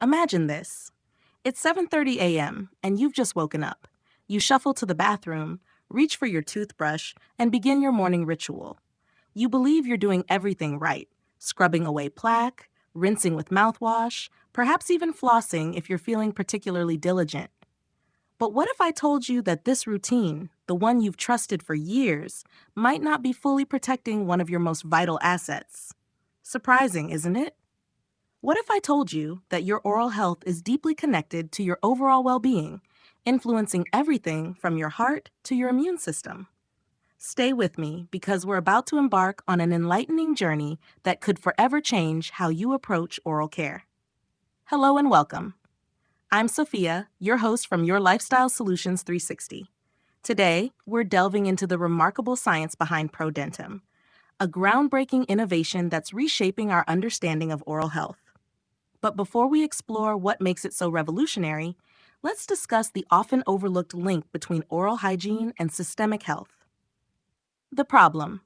Imagine this. It's 7:30 a.m. and you've just woken up. You shuffle to the bathroom, reach for your toothbrush, and begin your morning ritual. You believe you're doing everything right, scrubbing away plaque, rinsing with mouthwash, perhaps even flossing if you're feeling particularly diligent. But what if I told you that this routine, the one you've trusted for years, might not be fully protecting one of your most vital assets? Surprising, isn't it? What if I told you that your oral health is deeply connected to your overall well-being, influencing everything from your heart to your immune system? Stay with me because we're about to embark on an enlightening journey that could forever change how you approach oral care. Hello and welcome. I'm Sophia, your host from Your Lifestyle Solutions 360. Today, we're delving into the remarkable science behind Prodentim, a groundbreaking innovation that's reshaping our understanding of oral health. But before we explore what makes it so revolutionary, let's discuss the often overlooked link between oral hygiene and systemic health. The problem: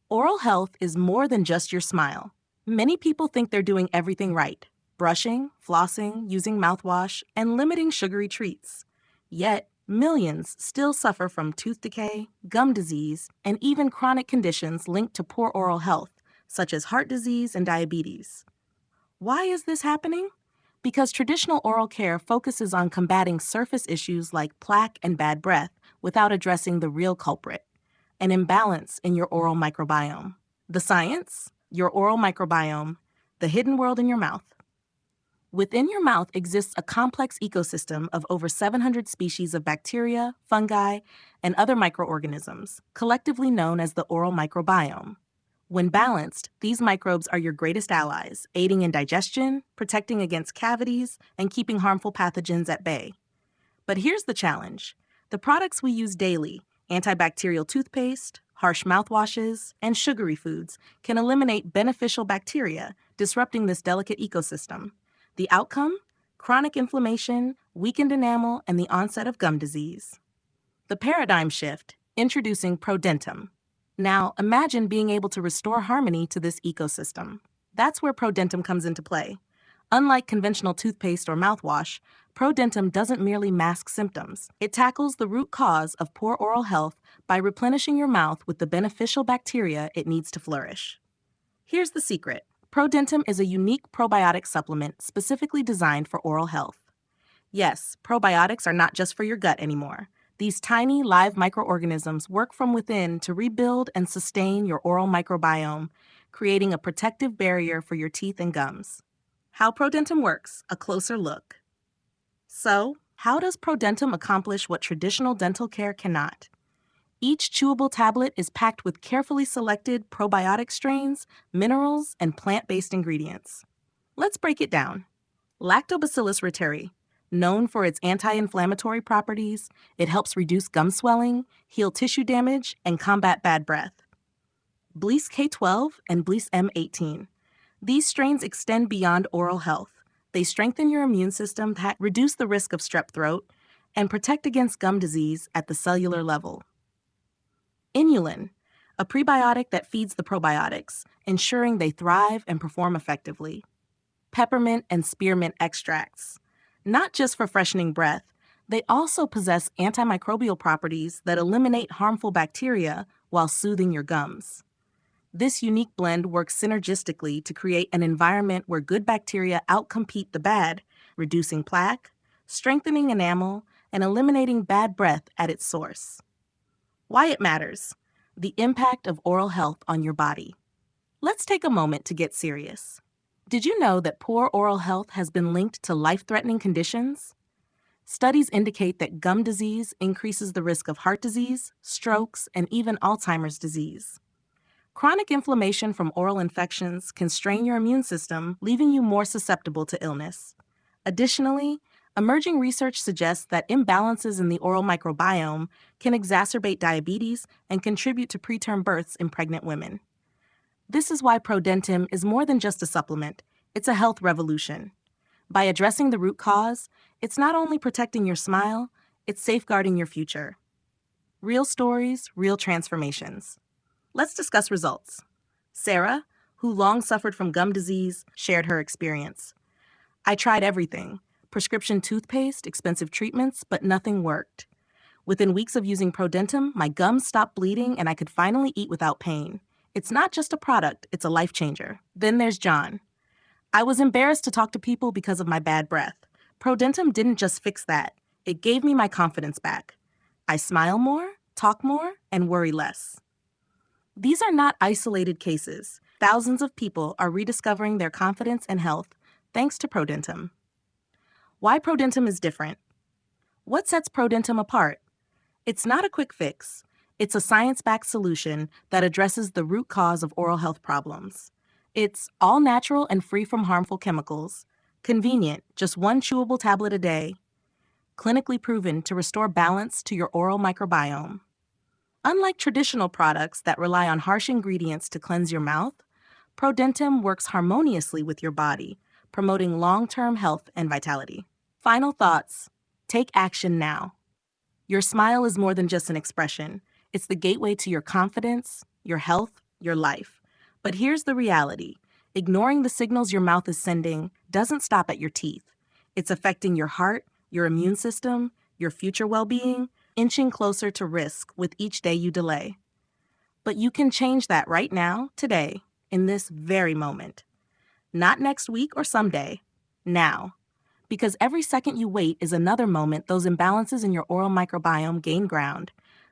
oral health is more than just your smile. Many people think they're doing everything right, brushing, flossing, using mouthwash, and limiting sugary treats. Yet, millions still suffer from tooth decay, gum disease, and even chronic conditions linked to poor oral health, such as heart disease and diabetes. Why is this happening? Because traditional oral care focuses on combating surface issues like plaque and bad breath without addressing the real culprit: an imbalance in your oral microbiome. The science: your oral microbiome, the hidden world in your mouth. Within your mouth exists a complex ecosystem of over 700 species of bacteria, fungi, and other microorganisms, collectively known as the oral microbiome. When balanced, these microbes are your greatest allies, aiding in digestion, protecting against cavities, and keeping harmful pathogens at bay. But here's the challenge: the products we use daily, antibacterial toothpaste, harsh mouthwashes, and sugary foods, can eliminate beneficial bacteria, disrupting this delicate ecosystem. The outcome? Chronic inflammation, weakened enamel, and the onset of gum disease. The paradigm shift: introducing Prodentim. Now, imagine being able to restore harmony to this ecosystem. That's where Prodentim comes into play. Unlike conventional toothpaste or mouthwash, Prodentim doesn't merely mask symptoms. It tackles the root cause of poor oral health by replenishing your mouth with the beneficial bacteria it needs to flourish. Here's the secret: Prodentim is a unique probiotic supplement specifically designed for oral health. Yes, probiotics are not just for your gut anymore. These tiny live microorganisms work from within to rebuild and sustain your oral microbiome, creating a protective barrier for your teeth and gums. How Prodentim works: a closer look. So, how does Prodentim accomplish what traditional dental care cannot? Each chewable tablet is packed with carefully selected probiotic strains, minerals, and plant-based ingredients. Let's break it down. Lactobacillus reuteri. Known for its anti-inflammatory properties, it helps reduce gum swelling, heal tissue damage, and combat bad breath. Blease K12 and Blease M18. These strains extend beyond oral health. They strengthen your immune system that reduce the risk of strep throat and protect against gum disease at the cellular level. Inulin, a prebiotic that feeds the probiotics, ensuring they thrive and perform effectively. Peppermint and spearmint extracts. Not just for freshening breath, they also possess antimicrobial properties that eliminate harmful bacteria while soothing your gums. This unique blend works synergistically to create an environment where good bacteria outcompete the bad, reducing plaque, strengthening enamel, and eliminating bad breath at its source. Why it matters: the impact of oral health on your body. Let's take a moment to get serious. Did you know that poor oral health has been linked to life-threatening conditions? Studies indicate that gum disease increases the risk of heart disease, strokes, and even Alzheimer's disease. Chronic inflammation from oral infections can strain your immune system, leaving you more susceptible to illness. Additionally, emerging research suggests that imbalances in the oral microbiome can exacerbate diabetes and contribute to preterm births in pregnant women. This is why Prodentim is more than just a supplement, it's a health revolution. By addressing the root cause, it's not only protecting your smile, it's safeguarding your future. Real stories, real transformations. Let's discuss results. Sarah, who long suffered from gum disease, shared her experience. I tried everything: prescription toothpaste, expensive treatments, but nothing worked. Within weeks of using Prodentim, my gums stopped bleeding and I could finally eat without pain. It's not just a product, it's a life changer. Then there's John. I was embarrassed to talk to people because of my bad breath. Prodentim didn't just fix that, it gave me my confidence back. I smile more, talk more, and worry less. These are not isolated cases. Thousands of people are rediscovering their confidence and health thanks to Prodentim. Why Prodentim is different? What sets Prodentim apart? It's not a quick fix. It's a science-backed solution that addresses the root cause of oral health problems. It's all natural and free from harmful chemicals, convenient, just one chewable tablet a day, clinically proven to restore balance to your oral microbiome. Unlike traditional products that rely on harsh ingredients to cleanse your mouth, Prodentim works harmoniously with your body, promoting long-term health and vitality. Final thoughts. Take action now. Your smile is more than just an expression. It's the gateway to your confidence, your health, your life. But here's the reality. Ignoring the signals your mouth is sending doesn't stop at your teeth. It's affecting your heart, your immune system, your future well-being, inching closer to risk with each day you delay. But you can change that right now, today, in this very moment. Not next week or someday. Now. Because every second you wait is another moment those imbalances in your oral microbiome gain ground,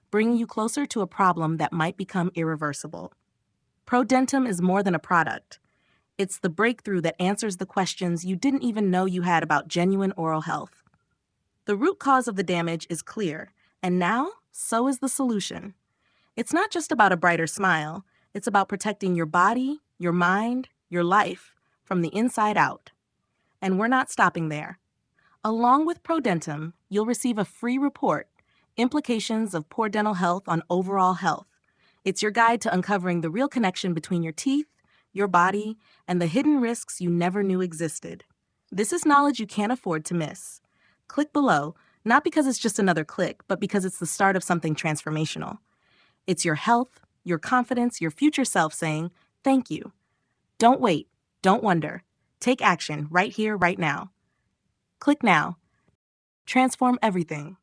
bringing you closer to a problem that might become irreversible. Prodentim is more than a product. It's the breakthrough that answers the questions you didn't even know you had about genuine oral health. The root cause of the damage is clear, and now, so is the solution. It's not just about a brighter smile. It's about protecting your body, your mind, your life from the inside out. And we're not stopping there. Along with Prodentim, you'll receive a free report, Implications of Poor Dental Health on Overall Health. It's your guide to uncovering the real connection between your teeth, your body, and the hidden risks you never knew existed. This is knowledge you can't afford to miss. Click below, not because it's just another click, but because it's the start of something transformational. It's your health, your confidence, your future self saying, thank you. Don't wait. Don't wonder. Take action right here, right now. Click now. Transform everything.